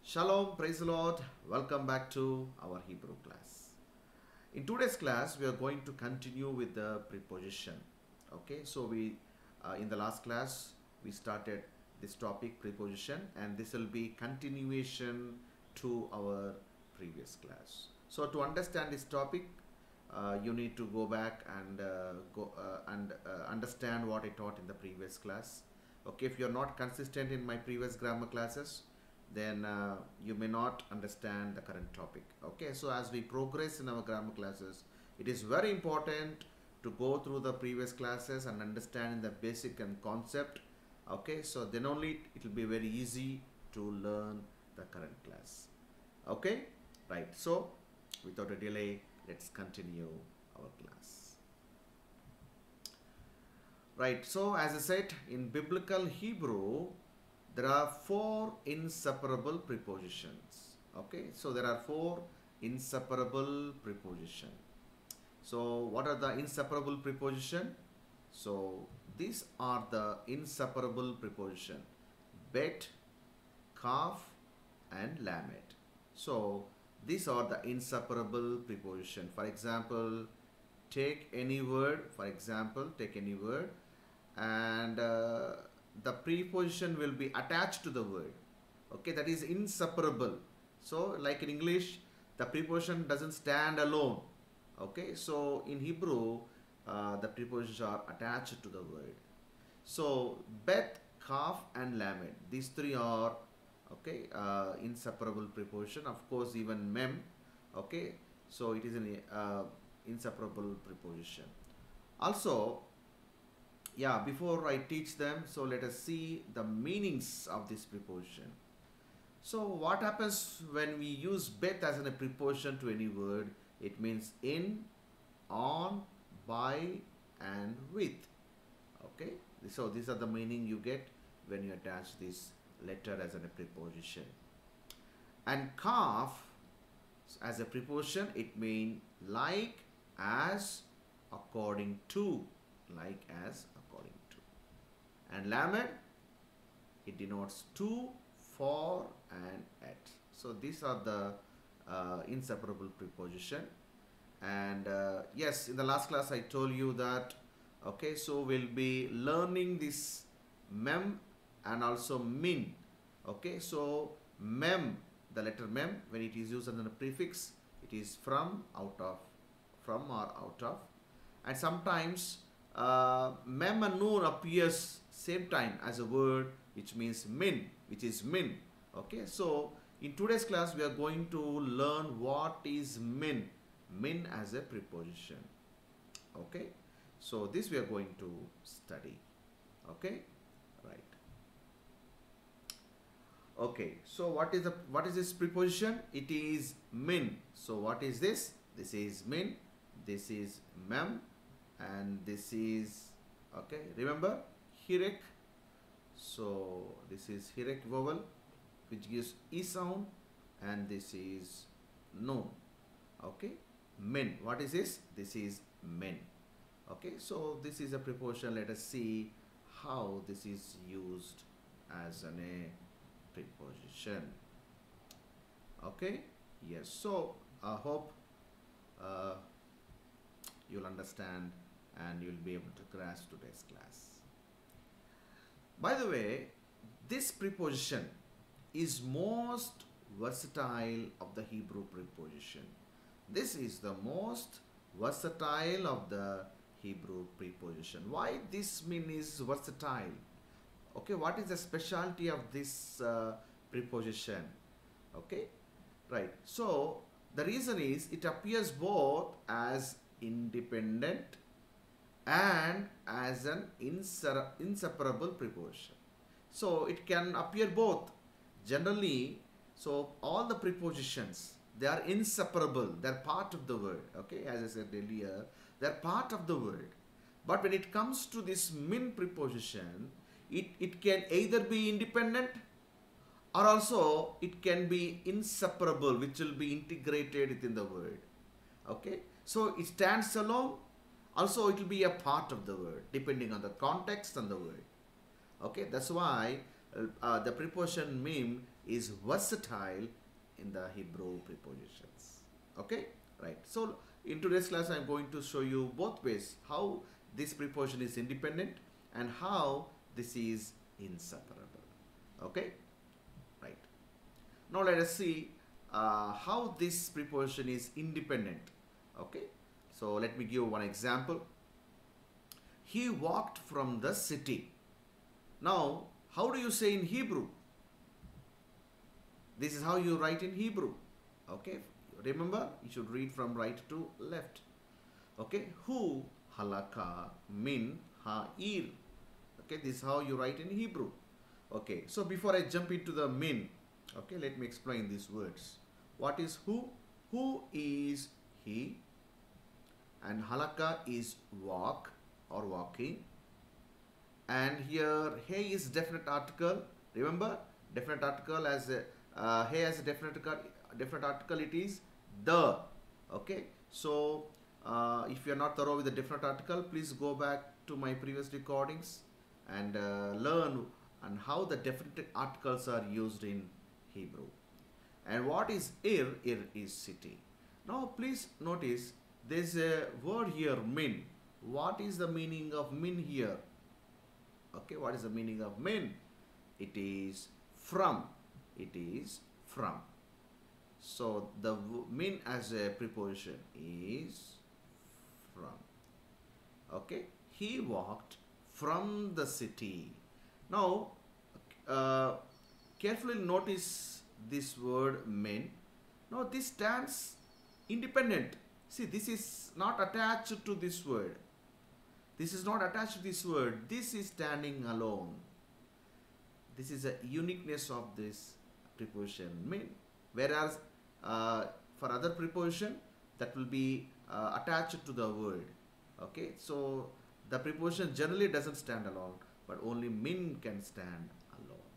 Shalom, praise the Lord. Welcome back to our Hebrew class. In today's class, we are going to continue with the preposition. Okay, so we in the last class we started this topic preposition, and this will be continuation to our previous class. So to understand this topic, you need to go back and understand what I taught in the previous class. Okay, if you're not consistent in my previous grammar classes, then you may not understand the current topic. Okay, so as we progress in our grammar classes, it is very important to go through the previous classes and understand the basic and concept. Okay, so then only it will be very easy to learn the current class. Okay, right. So without a delay, let's continue our class. Right, so as I said, in biblical Hebrew, there are four inseparable prepositions. Okay, so there are four inseparable prepositions. So what are the inseparable preposition? So these are the inseparable preposition: bet, kaf, and lamed. So these are the inseparable preposition. For example, take any word. For example, take any word, and the preposition will be attached to the word. Okay, that is inseparable. So like in English, the preposition doesn't stand alone. Okay, so in Hebrew, the prepositions are attached to the word. So bet, kaf, and lamed, these three are okay inseparable preposition. Of course, even mem. Okay, so it is an inseparable preposition. Also, yeah, before I teach them, so let us see the meanings of this preposition. So what happens when we use bet as a preposition to any word? It means in, on, by, and with. Okay, so these are the meaning you get when you attach this letter as a preposition. And kaf as a preposition, it means like, as, according to. Like, as, according to. And lamed, it denotes to, for, and at. So these are the inseparable preposition. And yes, in the last class I told you that okay, so we'll be learning this mem and also min. Okay, so mem, the letter mem, when it is used as a prefix, it is from, out of, from or out of. And sometimes mem and noon appears same time as a word which means min, which is min. Okay, so in today's class we are going to learn what is min, min as a preposition. Okay, so this we are going to study. Okay, right. Okay, so what is this preposition? It is min. So what is this? This is min, this is mem, and this is okay, remember hirek. So this is hirek vowel which gives e sound, and this is noon. Okay, min, what is this? This is min. Okay, so this is a preposition. Let us see how this is used as a preposition. Okay, yes, so I hope you'll understand and you'll be able to grasp today's class. By the way, this preposition is most versatile of the Hebrew preposition. This is the most versatile of the Hebrew preposition. Why this mean is versatile? Okay, what is the specialty of this preposition? Okay, right. So the reason is it appears both as independent and as an inseparable preposition. So it can appear both. Generally, so all the prepositions, they are inseparable. They are part of the word. Okay, as I said earlier, they are part of the word. But when it comes to this min preposition, it can either be independent or also it can be inseparable, which will be integrated within the word. Okay, so it stands alone. Also, it will be a part of the word depending on the context and the word. Okay, that's why the preposition mim is versatile in the Hebrew prepositions. Okay, right. So in today's class, I'm going to show you both ways how this preposition is independent and how this is inseparable. Okay, right. Now let us see how this preposition is independent. Okay, so let me give one example. He walked from the city. Now, how do you say in Hebrew? This is how you write in Hebrew. Okay, remember, you should read from right to left. Okay, hu halaka min ha'ir. Okay, this is how you write in Hebrew. Okay, so before I jump into the min, okay, let me explain these words. What is who? Who is he, and halaka is walk or walking. And here he is definite article. Remember, definite article as a he has a definite article, it is the. Okay, so if you are not thorough with the definite article, please go back to my previous recordings and learn on how the definite articles are used in Hebrew. And what is ir? Ir is city. Now please notice there is a word here, min. What is the meaning of min here? Okay, what is the meaning of min? It is from. It is from. So the min as a preposition is from. Okay, he walked from the city. Now carefully notice this word min. Now this stands independent. See, this is not attached to this word. This is not attached to this word. This is standing alone. This is a uniqueness of this preposition min. Whereas for other preposition, that will be attached to the word. Okay, so the preposition generally doesn't stand alone, but only min can stand alone.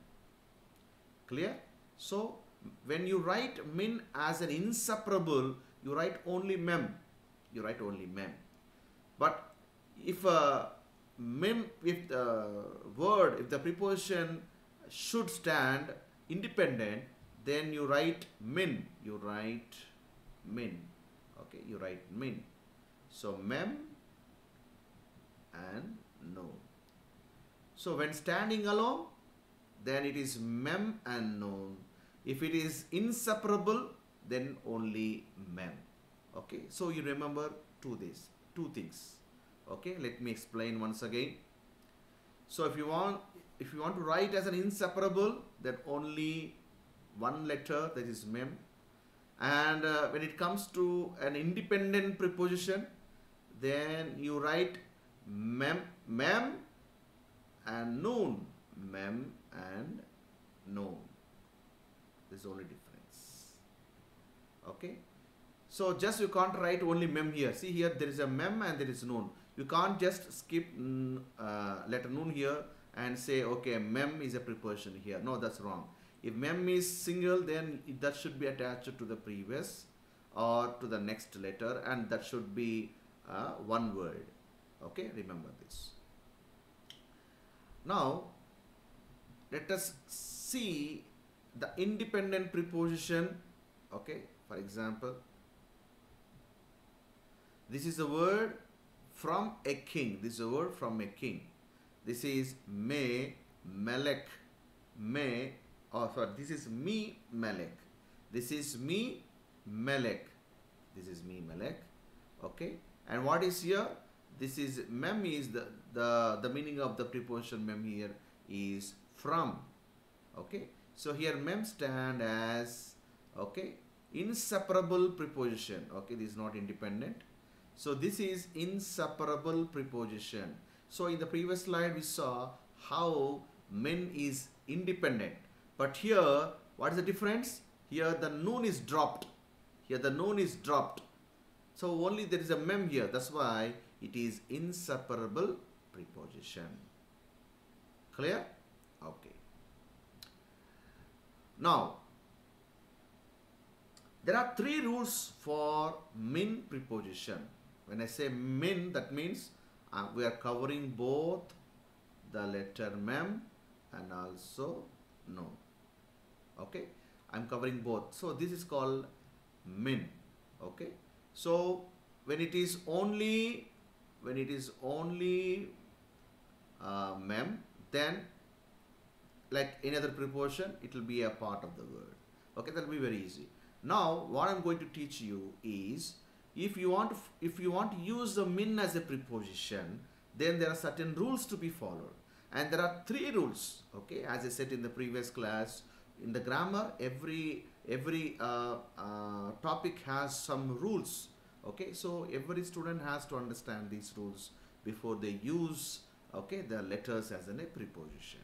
Clear? So when you write min as an inseparable, you write only mem. You write only mem. But if mem, if the word, if the preposition should stand independent, then you write min. You write min. Okay, you write min. So mem and no. So when standing alone, then it is mem and noon. If it is inseparable, then only mem. Okay, so you remember two things. Okay, let me explain once again. So if you want to write as an inseparable, then only one letter, that is mem. And when it comes to an independent preposition, then you write mem and noon. Mem and noon. This is only difference. Okay. So just you can't write only mem here. See here, there is a mem and there is noon. You can't just skip letter noon here and say, okay, mem is a preposition here. No, that's wrong. If mem is single, then that should be attached to the previous or to the next letter, and that should be one word. Okay, remember this. Now, let us see the independent preposition. Okay, for example, this is a word from a king. This is a word from a king. This is me, melek, me, this is me, melek. This is me, melek. This is me, melek. Okay, and what is here? This is mem is the meaning of the preposition mem here is from. Okay, so here mem stand as, okay, inseparable preposition. Okay, this is not independent. So this is inseparable preposition. So in the previous slide we saw how min is independent, but here what is the difference? Here the noon is dropped. Here the noon is dropped. So only there is a mem here. That's why it is inseparable preposition. Clear? Okay. Now, there are three rules for min preposition. When I say min, that means we are covering both the letter mem and also known. Okay, I'm covering both. So this is called min. Okay, so when it is only mem, then like any other preposition, it will be a part of the word. Okay, that will be very easy. Now what I'm going to teach you is, if you want to use the min as a preposition, then there are certain rules to be followed, and there are 3 rules. Okay, as I said in the previous class, in the grammar, every topic has some rules. Okay, so every student has to understand these rules before they use, okay, the letters as a preposition.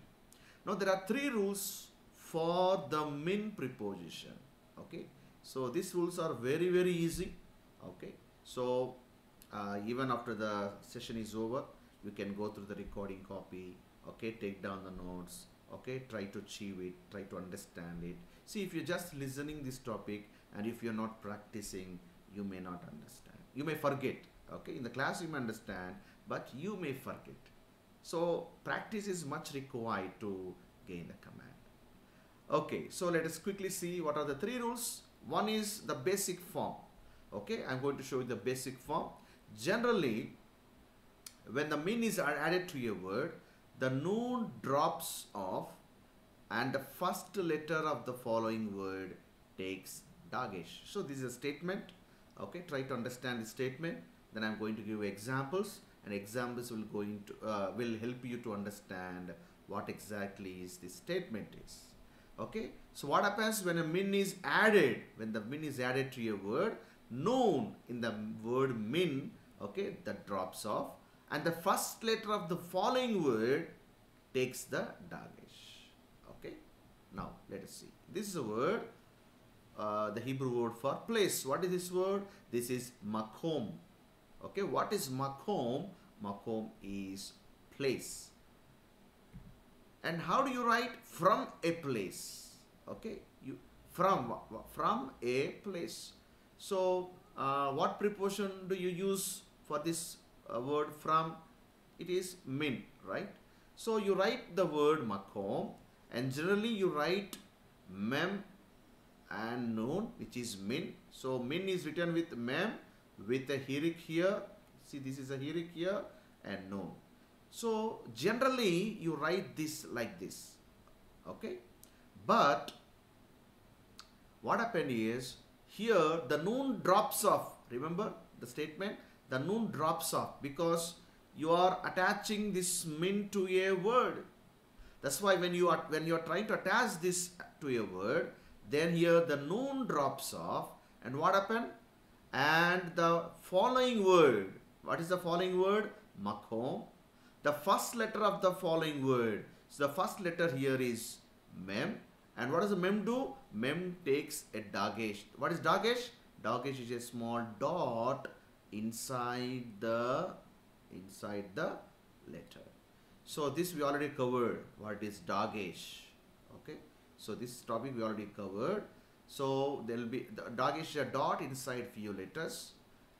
Now there are 3 rules for the min preposition. Okay, so these rules are very, very easy. Okay, so even after the session is over, you can go through the recording copy. Okay, take down the notes. Okay, try to achieve it, try to understand it. See, if you're just listening this topic and if you're not practicing, you may not understand. You may forget. Okay, in the class you may understand, but you may forget. So practice is much required to gain the command. Okay, so let us quickly see what are the 3 rules. One is the basic form. Okay, I'm going to show you the basic form. Generally, when the min is added to a word, the noon drops off and the first letter of the following word takes dagesh. So this is a statement. Okay, try to understand the statement. Then I'm going to give you examples, and examples will help you to understand what exactly is this statement is. Okay, so what happens when a min is added? When the min is added to a word, noon in the word min, okay, that drops off, and the first letter of the following word takes the dagesh. Okay, now let us see. This is a word, the Hebrew word for place. What is this word? This is makom. Okay, what is makom? Makom is place. And how do you write from a place? Okay, you from a place. So what preposition do you use for this word from? It is min, right? So you write the word makom, and generally you write mem and noon, which is min. So min is written with mem, with a hirik here. See, this is a hirik here, and noon. So generally you write this like this. Okay, but what happened is, here the noon drops off. Remember the statement? The noon drops off because you are attaching this min to a word. That's why when you are trying to attach this to a word, then here the noon drops off, and what happened? And the following word, what is the following word? Makom. The first letter of the following word. So the first letter here is mem. And what does the mem do? Mem takes a dagesh. What is dagesh? Dagesh is a small dot inside the letter. So this we already covered. What is dagesh? Okay. So this topic we already covered. So there will be the dagesh, a dot inside few letters.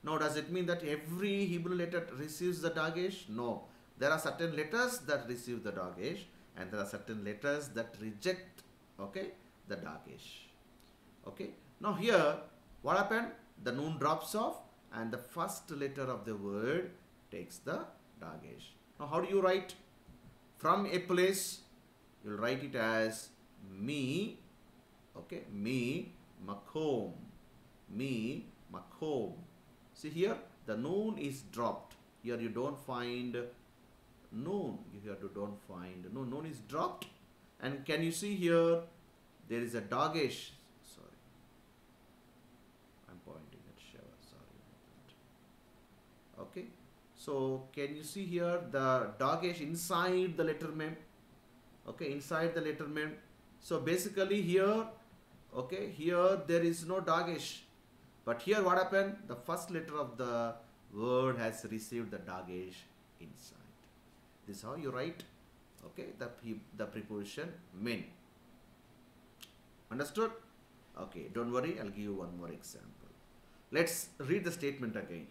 Now does it mean that every Hebrew letter receives the dagesh? No. There are certain letters that receive the dagesh, and there are certain letters that reject, okay, the dagesh. Okay. Now here, what happened? The noon drops off, and the first letter of the word takes the dagesh. Now how do you write? From a place, you'll write it as me, okay, me, makom, me, makom. See here, the noon is dropped. Here you don't find noon. Here you don't find noon. Noon is dropped. And can you see here, there is a dagesh. Sorry, I'm pointing at Shiva. Sorry about that. Okay. So can you see here the dagesh inside the letter mem? Okay, inside the letter mem. So basically here, okay, here there is no dagesh. But here what happened? The first letter of the word has received the dagesh inside. This is how you write, okay, the preposition min. Understood? Okay, don't worry, I'll give you one more example. Let's read the statement again.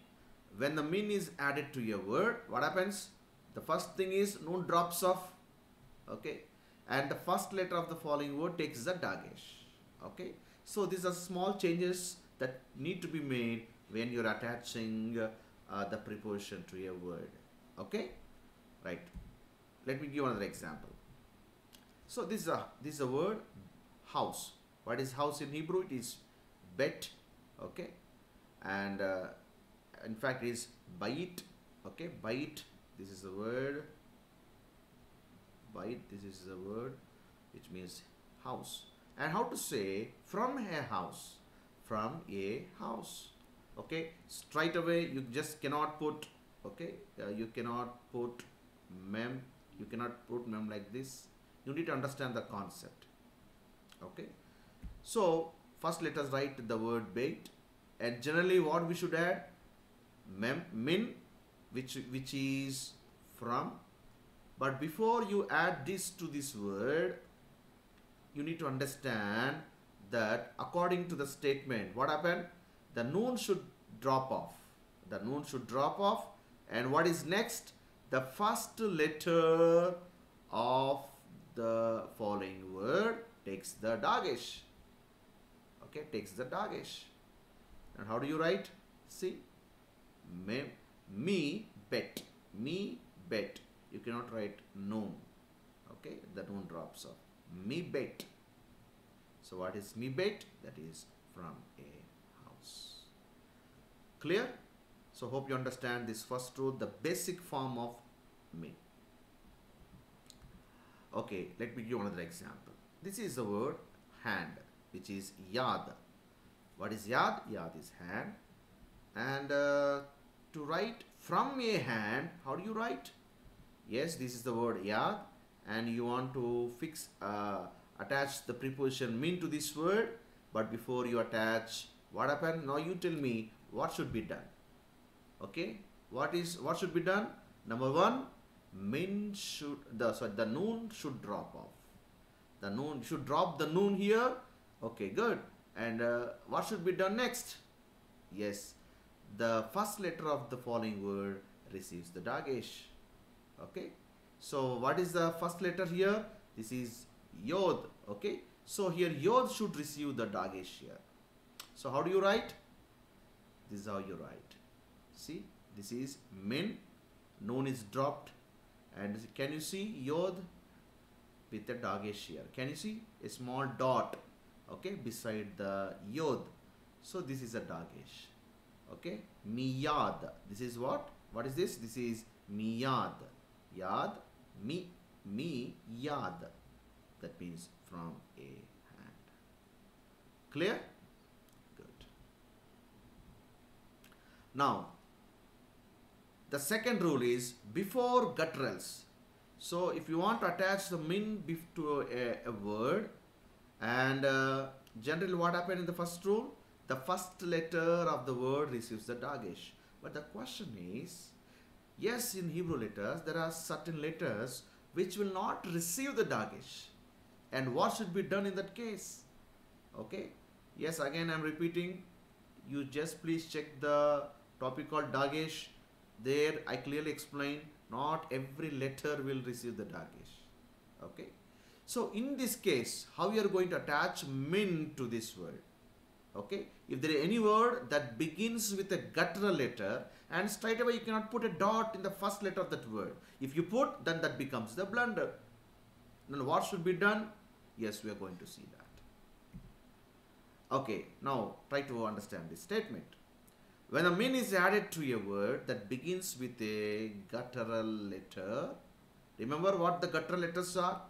When the min is added to a word, what happens? The first thing is noon drops off. Okay. and the first letter of the following word takes the dagesh. Okay, so these are small changes that need to be made when you're attaching the preposition to a word. Okay, right. Let me give another example. So this is a word house. What is house in Hebrew? It is bet. Okay, and in fact it is bait. Okay, bait. This is the word. Bait. This is the word which means house. And how to say from a house? From a house. Okay, straight away you just cannot put. Okay, you cannot put mem. You cannot put mem like this. You need to understand the concept. Okay, so first let us write the word bait, and generally what we should add? Mem, min, which is from. But before you add this to this word, you need to understand that according to the statement, what happened? The noon should drop off. The noon should drop off. And what is next? The first letter of the following word takes the dagesh. Okay, takes the dagesh. And how do you write? See, me bet. Me bet. You cannot write noon. Okay, the noon drops off. Me bet. So what is me bet? That is from a house. Clear? So hope you understand this first rule, the basic form of me. Okay, let me give another example. This is the word hand, which is yad. What is yad? Yad is hand. And to write from a hand, how do you write? Yes, this is the word yad, and you want to fix, attach the preposition min to this word. But before you attach, what happened? Now you tell me what should be done. Okay, what should be done? Number one, min should the noon should drop off. The noon should drop the noon here. Okay, good. And what should be done next? Yes, the first letter of the following word receives the dagesh. Okay, so what is the first letter here? This is yod. Okay, so here yod should receive the dagesh here. So how do you write? This is how you write. See, this is min, noon is dropped, and can you see yod with a dagesh here? Can you see a small dot, okay, beside the yod? So this is a dagesh. Okay, miyad. This is what? What is this? This is miyad. Yad, mi yad. That means from a hand. Clear? Good. Now, the second rule is before gutturals. So if you want to attach the min to a word, and generally what happened in the first rule? The first letter of the word receives the dagesh. But the question is, yes, in Hebrew letters, there are certain letters which will not receive the dagesh. And what should be done in that case? Okay. Yes, again I am repeating. You just please check the topic called dagesh. There I clearly explain, not every letter will receive the dagesh. Okay. So in this case, how you are going to attach min to this word? Okay. If there is any word that begins with a guttural letter, and straight away you cannot put a dot in the first letter of that word. If you put, then that becomes the blunder. Then what should be done? Yes, we are going to see that. Okay, now try to understand this statement. When a min is added to a word that begins with a guttural letter, remember what the guttural letters are?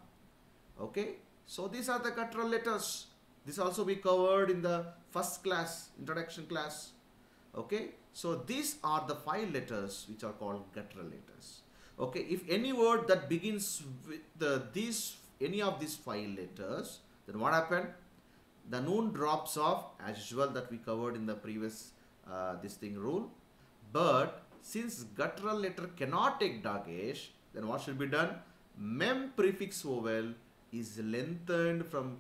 Okay, so these are the guttural letters. This also we covered in the first class, introduction class. Okay, so these are the 5 letters which are called guttural letters. Okay, if any word that begins with any of these 5 letters, then what happened? The noon drops off as usual, that we covered in the previous rule. But since guttural letter cannot take dagesh, then what should be done? Mem prefix vowel is lengthened from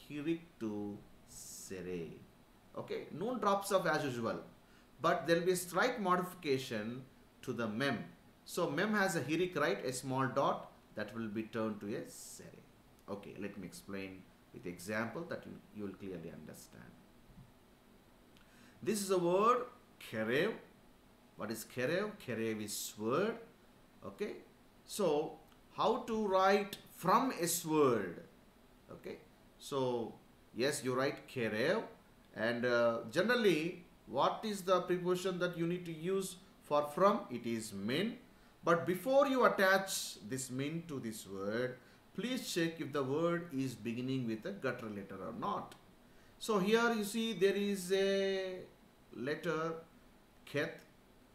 hirik to sere. Okay, noon drops off as usual, but there will be a slight modification to the mem. So mem has a hirik, right, a small dot, that will be turned to a sere. Okay, let me explain with example that you will clearly understand. This is a word kerev. What is kerev? Kerev is word. Okay, so how to write from S word? Okay, so yes, you write kerev, and generally what is the preposition that you need to use for from? It is min. But before you attach this min to this word, please check if the word is beginning with a guttural letter or not. So here you see there is a letter ket.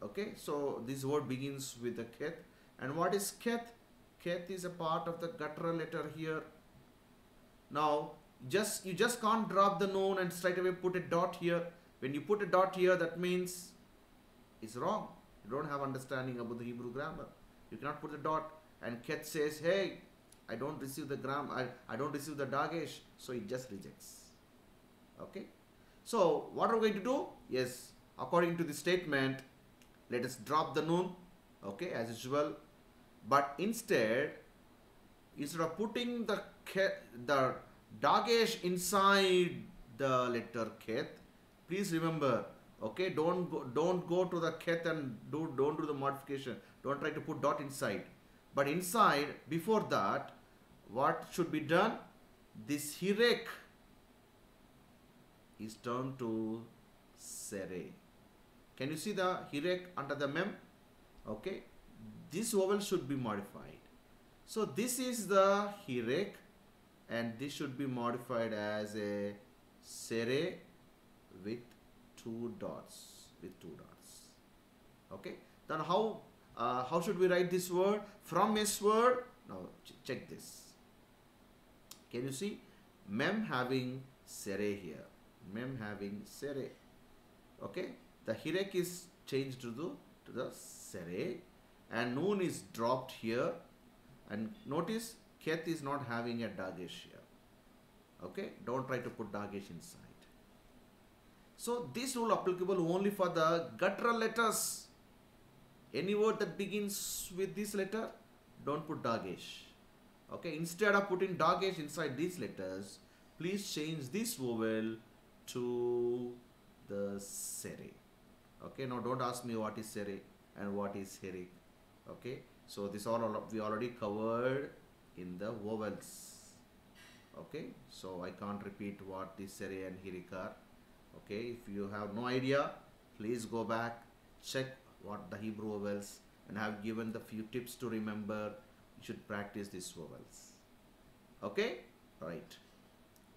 Okay, so this word begins with a ket. And what is ket? Ket is a part of the guttural letter here. Now, you just can't drop the noun and straight away put a dot here. When you put a dot here, that means it's wrong. You don't have understanding about the Hebrew grammar. You cannot put a dot. And ket says, hey, I don't receive the I don't receive the dagesh, so it just rejects. Okay. So what are we going to do? Yes, according to the statement, let us drop the noun. Okay, as usual. But instead of putting the dagesh inside the letter ket, please remember, okay, don't go to the ket and don't do the modification. Don't try to put dot inside. But inside, before that, what should be done? This hirek is turned to sere. Can you see the hirek under the mem? Okay, this vowel should be modified. So this is the hirek, and this should be modified as a sere with two dots. Okay. Then how should we write this word? From S word. Now check this. Can you see? Mem having sere here. Mem having sere. Okay. The hirek is changed to the sere, and noon is dropped here. And notice ket is not having a dagesh here. Okay. Don't try to put dagesh inside. So this rule applicable only for the guttural letters. Any word that begins with this letter, don't put dagesh. Okay, instead of putting dagesh inside these letters, please change this vowel to the sere. Okay, now don't ask me what is sere and what is hirik. Okay, so this all we already covered in the vowels. Okay, so I can't repeat what the sere and hirik are. Okay, if you have no idea, please go back, check what the Hebrew vowels, and I have given the few tips to remember. You should practice these vowels. Okay, right.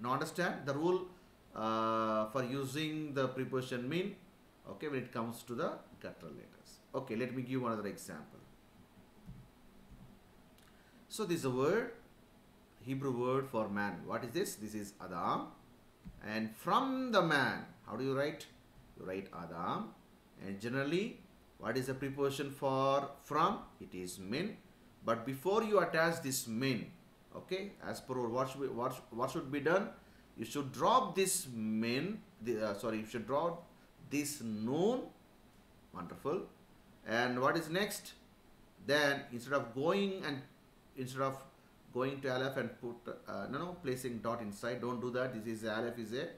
Now understand the rule for using the preposition min. Okay, when it comes to the guttural letters. Okay, let me give another example. So this is a word, Hebrew word for man. What is this? This is Adam. And from the man, how do you write? You write Adam. And generally, what is the preposition for from? It is min. But before you attach this min, okay, as per what should be done? You should drop this min. You should drop this noon. Wonderful. And what is next? Then instead of going to aleph and put placing dot inside, don't do that. This is aleph is a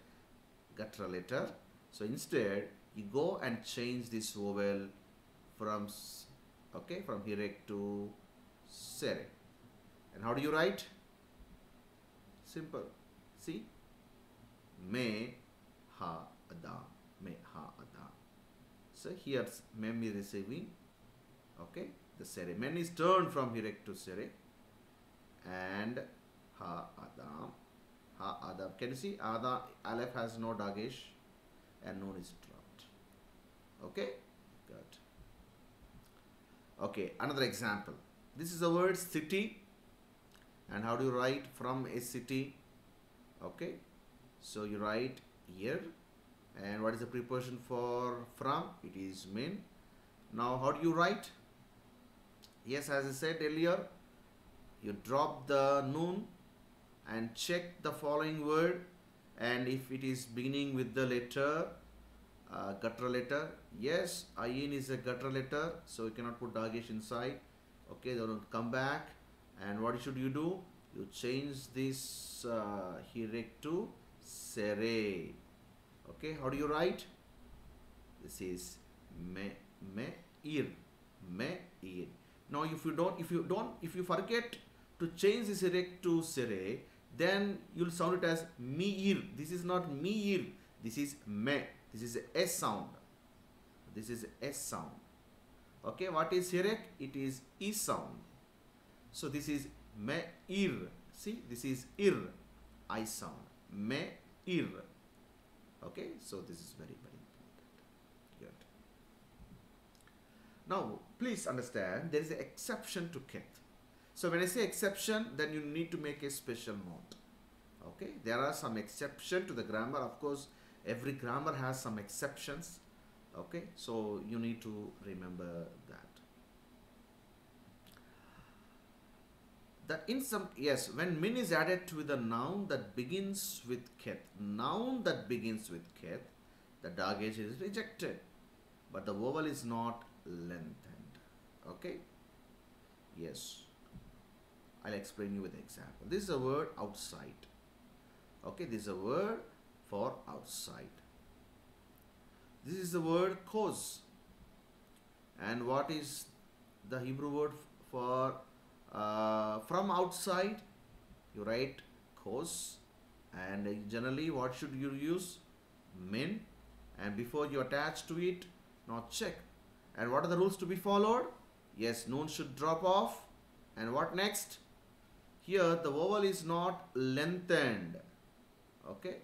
guttural letter. So instead you go and change this vowel from hirek to sere. And how do you write? Simple. See, me ha adam, me ha adam. So here mem is receiving, okay, the sere. Men is turned from hirek to sere. And ha adam. Can you see? Adam aleph has no dagesh and noon is dropped. Okay, good. Okay, another example. This is the word city. And how do you write from a city? Okay, so you write here. And what is the preposition for from? It is min. Now how do you write? Yes, as I said earlier, you drop the noon and check the following word, and if it is beginning with the letter guttural letter, yes, ayin is a guttural letter, so you cannot put dagesh inside. Okay, then come back, and what should you do? you change this hirek to sere. Okay, how do you write? This is me ir, me ir. Now if you forget to change this hirek to sere, then you'll sound it as mi ir. This is not mi ir, this is me. This is a S sound. This is a S sound. Okay, what is hirek? It is E sound. So this is me ir. See, this is ir, I sound. Me ir. Okay, so this is very, very important. Good. Now, please understand there is an exception to keth. So when I say exception, then you need to make a special note. Okay, there are some exception to the grammar. Of course, every grammar has some exceptions. Okay, so you need to remember that. That in some, yes, when min is added to the noun that begins with keth, noun that begins with keth, the dagage is rejected, but the vowel is not lengthened. Okay, yes, I'll explain you with an example. This is a word outside. Okay, this is a word for outside. This is the word kos. And what is the Hebrew word for from outside? You write kos, and generally what should you use? Min, and before you attach to it, now check. And what are the rules to be followed? Yes, noon should drop off. And what next? Here the vowel is not lengthened. Okay,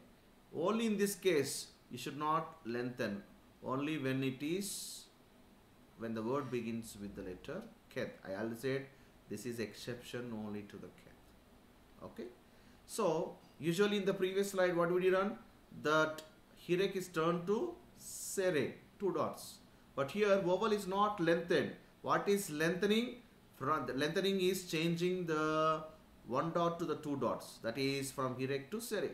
only in this case you should not lengthen, only when it is, when the word begins with the letter keth. I already said this is exception only to the keth. Okay, so usually in the previous slide what would you run? That hirek is turned to sere, 2 dots. But here vowel is not lengthened. What is lengthening? From the lengthening is changing the 1 dot to the 2 dots. That is from hirek to sere.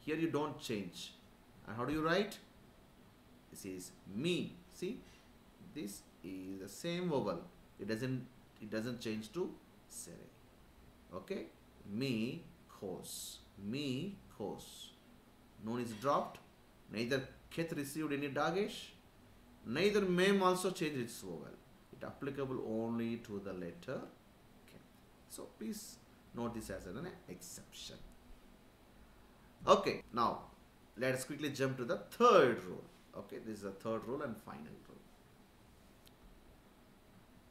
Here you don't change. And how do you write? This is me. See, this is the same vowel. It doesn't change to sere. Okay, me kos, me kos. Noon is dropped. Neither keth received any dagesh. Neither mem also changed its vowel. It applicable only to the letter keth. So please note this as an exception. Okay, now let us quickly jump to the third rule. Okay, this is the third rule and final rule.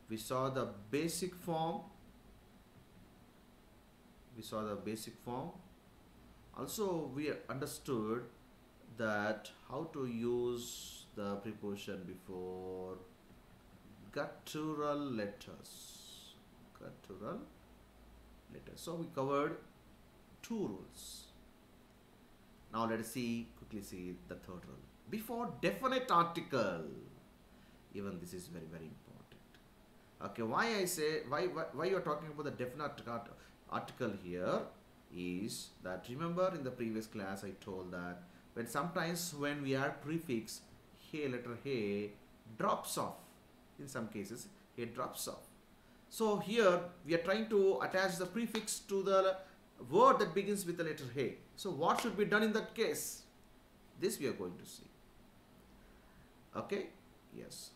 We saw the basic form. Also, we understood that how to use the preposition before guttural letters. So we covered 2 rules. Now let us quickly see the third rule. Before definite article, even this is very, very important. Okay, why you are talking about the definite article here is that, remember in the previous class I told that sometimes when we add prefix, he, letter he drops off. In some cases, he drops off. So here we are trying to attach the prefix to the word that begins with the letter he. So what should be done in that case? This we are going to see. Okay? Yes.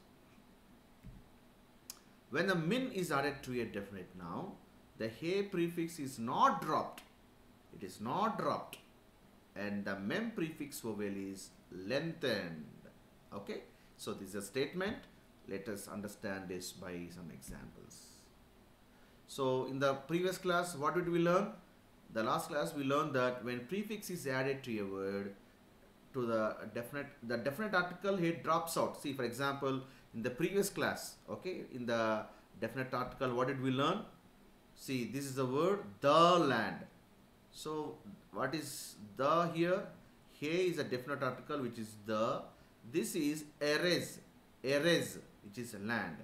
When the min is added to a definite noun, the he prefix is not dropped. It is not dropped. And the mem prefix vowel is lengthened. Okay? So this is a statement. Let us understand this by some examples. So in the previous class, what did we learn? The last class we learned that when prefix is added to a word, to the definite article here drops out. See, for example, in the previous class, okay, in the definite article, what did we learn? See, this is the word the land. So what is the here? Here is a definite article which is the. This is erase, which is land.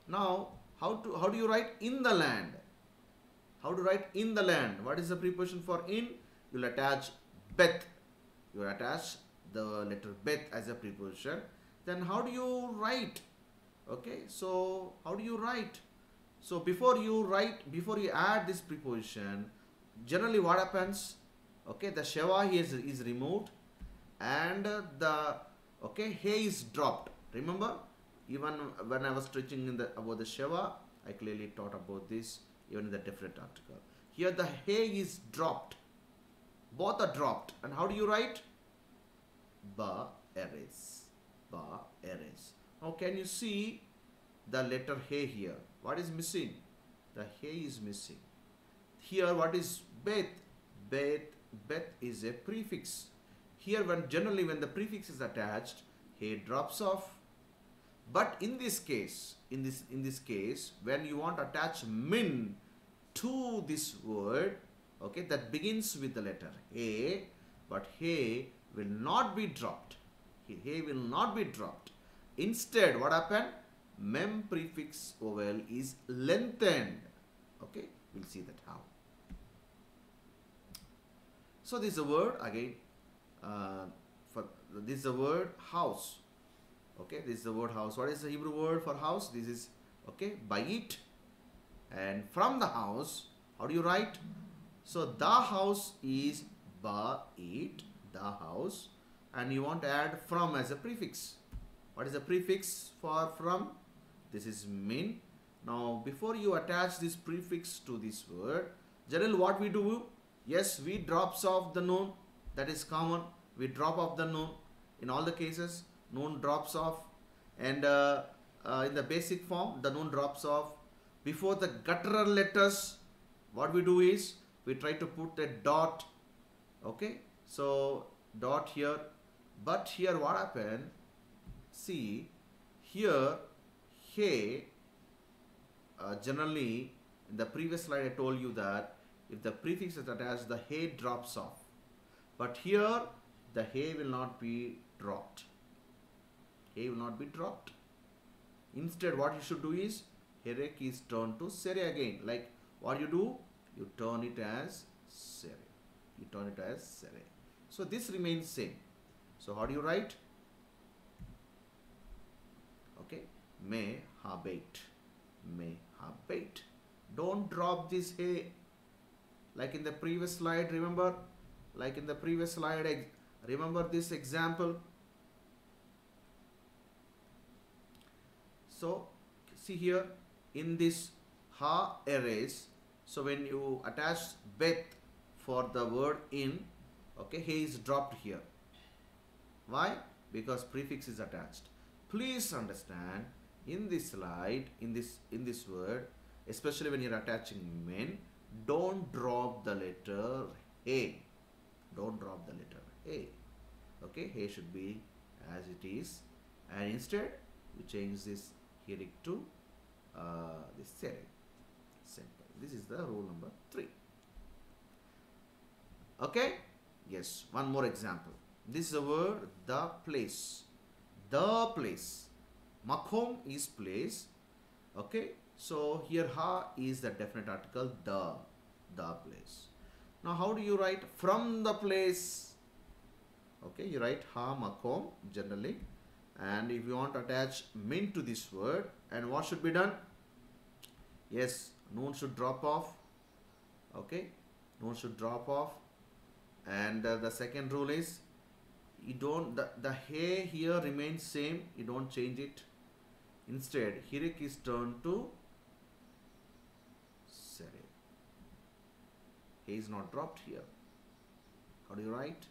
Now how do you write in the land? How to write in the land? What is the preposition for in? You will attach beth. You will attach the letter beth as a preposition. Then how do you write? Okay, so how do you write? So before you add this preposition, generally what happens, okay, the Sheva is removed and the, okay, He is dropped. Remember, even when I was teaching about the Sheva, I clearly taught about this even in the different article. Here the He is dropped. Both are dropped. And how do you write? Ba eres. Ba eres. Now can you see the letter He here? What is missing? The He is missing. Here what is Beth? Beth is a prefix. Here generally when the prefix is attached, He drops off. But in this case, in this case, when you want to attach min to this word, okay, that begins with the letter A, but He will not be dropped. He will not be dropped. Instead, what happened? Mem prefix vowel is lengthened. Okay, we'll see that how. So this is a word again. This is the word house. Okay, this is the word house. What is the Hebrew word for house? This is, okay, bayit. And from the house, how do you write? So the house is ba'it, the house, and you want to add from as a prefix. What is the prefix for from? This is min. Now before you attach this prefix to this word, generally what we do? Yes, we drops off the noon. That is common. We drop off the noon. In all the cases, noon drops off. And in the basic form, the noon drops off. Before the guttural letters, what we do is, we try to put a dot. Okay, so dot here. But here what happened? See, here, He, generally, in the previous slide I told you that if the prefix is attached, the He drops off. But here, the He will not be dropped. He will not be dropped. Instead, what you should do is, Herek is turned to Sere again. Like, what you do? You turn it as Sere. You turn it as Sere. So, this remains same. So, how do you write? Okay. Me habait. Me habait. Don't drop this He. Like in the previous slide, remember? Like in the previous slide, remember this example? So, see here, in this ha eres, so when you attach Beth for the word in, okay, He is dropped here. Why? Because prefix is attached. Please understand, in this slide, in this word, especially when you're attaching men, don't drop the letter A. Don't drop the letter A. Okay, He should be as it is, and instead you change this Hirik to this Sere. Simple. This is the rule number 3. Okay? Yes, one more example. This is the word the place. The place. Makom is place. Okay? So here ha is the definite article the place. Now how do you write from the place? Okay, you write ha makom generally. And if you want to attach min to this word, and what should be done? Yes, noon should drop off. Okay, noon should drop off. And the second rule is, you don't, the He here remains same, you don't change it. Instead, Hirik is turned to Sere. He is not dropped here. How do you write?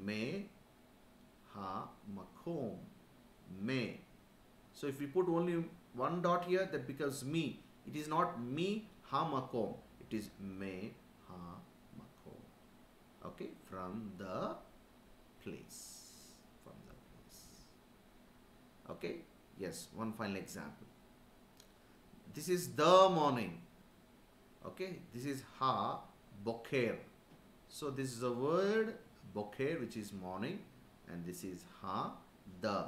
Me ha makom. Me. So if we put only one dot here, that becomes me. It is not me ha makom. It is me ha makom. Okay, from the place. From the place. Okay. Yes, one final example. This is the morning. Okay, this is ha boker. So this is a word boker, which is morning, and this is ha the.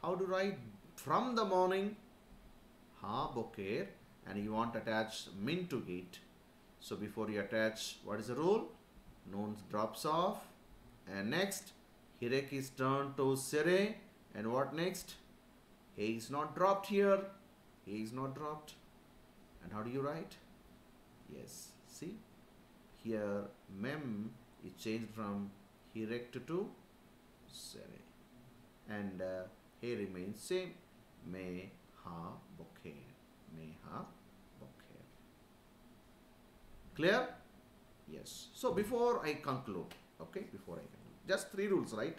How to write from the morning? Ha boker, and you want to attach min to it. So before you attach, what is the rule? Noon drops off, and next Hirek is turned to Sere, and what next? He is not dropped here. He is not dropped. And how do you write? Yes, see, here mem is changed from erect to sere, and here remains same, me ha bokher, me ha bokher. Clear? Yes. So before I conclude, okay, before I conclude, just 3 rules, right?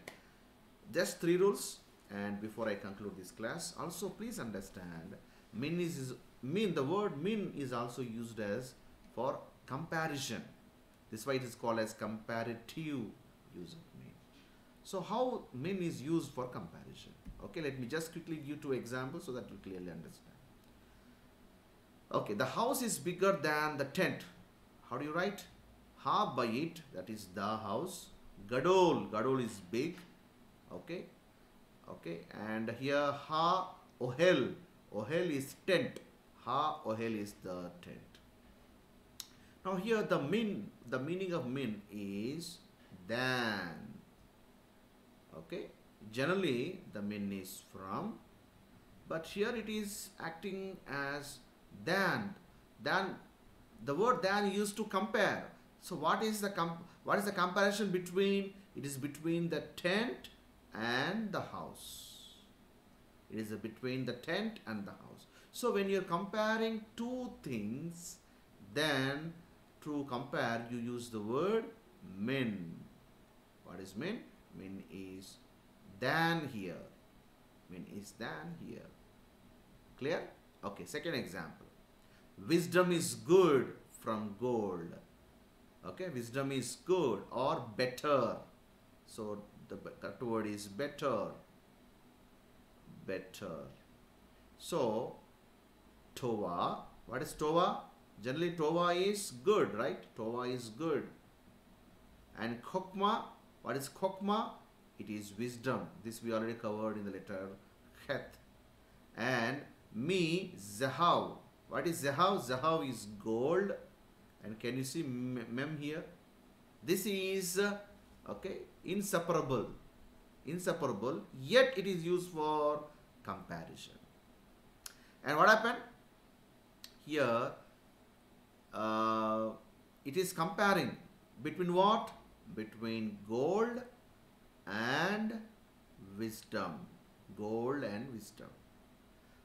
Just 3 rules, and before I conclude this class, also please understand, the word min is also used as for comparison. This is why it is called as comparative use of min. So how min is used for comparison? Okay, let me just quickly give 2 examples so that you clearly understand. Okay, the house is bigger than the tent. How do you write? Ha bayit, that is the house. Gadol is big. Okay, okay, and here ha ohel is tent. Ha ohel is the tent. Now here the meaning of min is than. Okay, generally the min is from, but here it is acting as than. The word than used to compare. So what is the comparison between? It is between the tent and the house. It is between the tent and the house. So when you are comparing 2 things, then to compare you use the word min. What is min? Min is than here. Min is than here. Clear? Okay, second example. Wisdom is good from gold. Okay, wisdom is good or better. So the correct word is better. Better. So tova. What is tova? Generally tova is good, right? Tova is good. And khokma. What is khokma? It is wisdom. This we already covered in the letter chet. And me zahav. What is zahav? Zahav is gold. And can you see mem here? This is okay, inseparable. Inseparable, yet it is used for comparison. And what happened? Here, it is comparing between what? Between gold and wisdom. Gold and wisdom.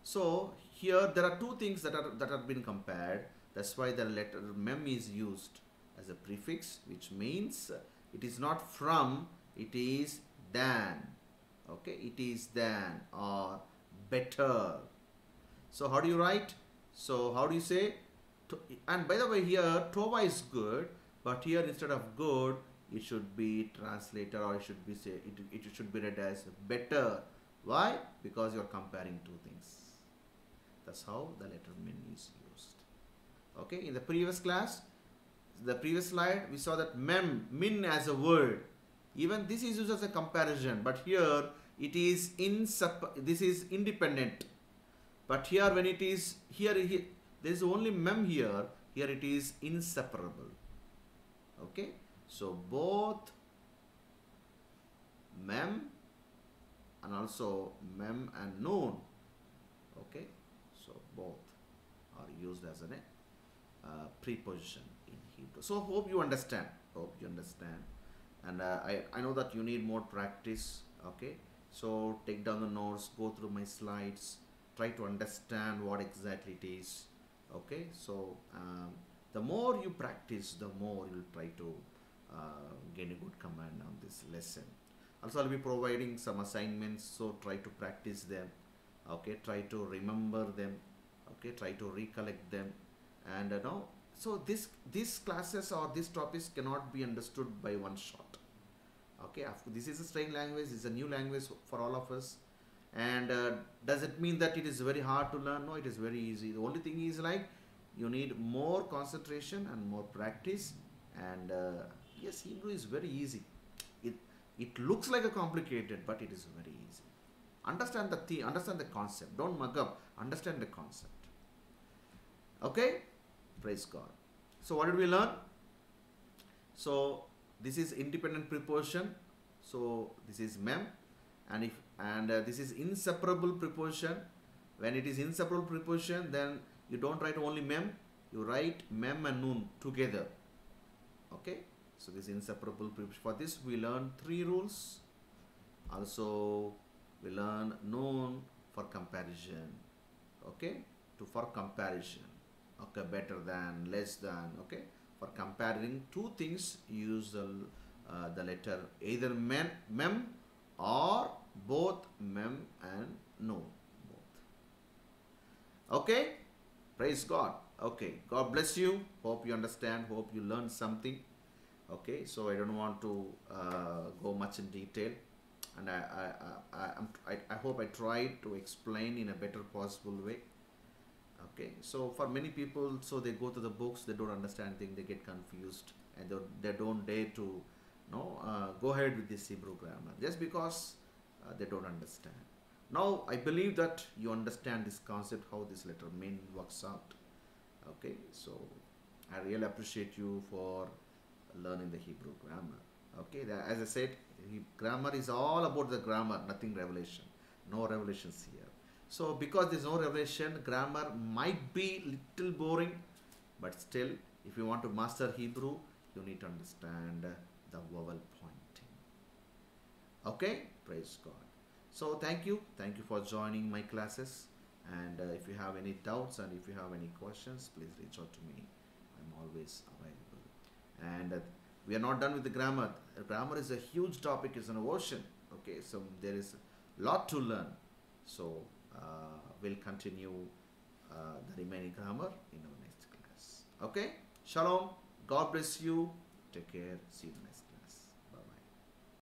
So here there are 2 things that have been compared. That's why the letter mem is used as a prefix, which means it is not from, it is than. Okay, it is than or better. So how do you write? So how do you say? And by the way, here tova is good, but here instead of good, it should be translated, or it should be it should be read as better. Why? Because you are comparing 2 things. That's how the letter min is used. Okay, in the previous class, the previous slide, we saw that min as a word. Even this is used as a comparison, but here it is this is independent. But here when it is here there is only mem here. Here it is inseparable. Okay, so both mem and also mem and noon. Okay, so both are used as a preposition in Hebrew. So hope you understand. Hope you understand. And I know that you need more practice. Okay, so take down the notes, go through my slides, try to understand what exactly it is. Okay, so the more you practice, the more you'll try to gain a good command on this lesson. Also, I'll be providing some assignments, so try to practice them. Okay, try to remember them. Okay, try to recollect them. And so these classes or these topics cannot be understood by one shot. Okay, this is a strange language, it's a new language for all of us. And does it mean that it is very hard to learn? No, it is very easy. The only thing is like you need more concentration and more practice. And yes, Hebrew is very easy. It looks like a complicated, but it is very easy. Understand the concept. Don't mug up. Understand the concept. Okay, praise God. So what did we learn? So this is independent preposition. So this is mem, and this is inseparable preposition. When it is inseparable preposition, then you don't write only mem. You write mem and noon together. Okay, so this inseparable preposition. For this we learn 3 rules. Also we learn known for comparison. Okay, to for comparison. Okay, better than, less than. Okay, for comparing two things, use the letter either mem or both mem and no, both. Okay, praise God. Okay, God bless you. Hope you understand. Hope you learned something. Okay, so I don't want to go much in detail, and I hope I tried to explain in a better possible way. Okay, so for many people, so they go to the books, they don't understand things, they get confused, and they don't dare to go ahead with this Hebrew grammar just because they don't understand. Now I believe that you understand this concept, how this letter min works out. Okay, so I really appreciate you for learning the Hebrew grammar. Okay, as I said, grammar is all about the grammar, nothing revelation, no revelations here. So because there is no revelation, grammar might be little boring, but still, if you want to master Hebrew, you need to understand the vowel pointing. Okay, praise God. So thank you for joining my classes, and if you have any doubts and if you have any questions, please reach out to me. I'm always available. And we are not done with the grammar. Grammar is a huge topic, it's an ocean. Okay, so there is a lot to learn. So we'll continue the remaining grammar in our next class. Okay, shalom, God bless you, take care, see you next.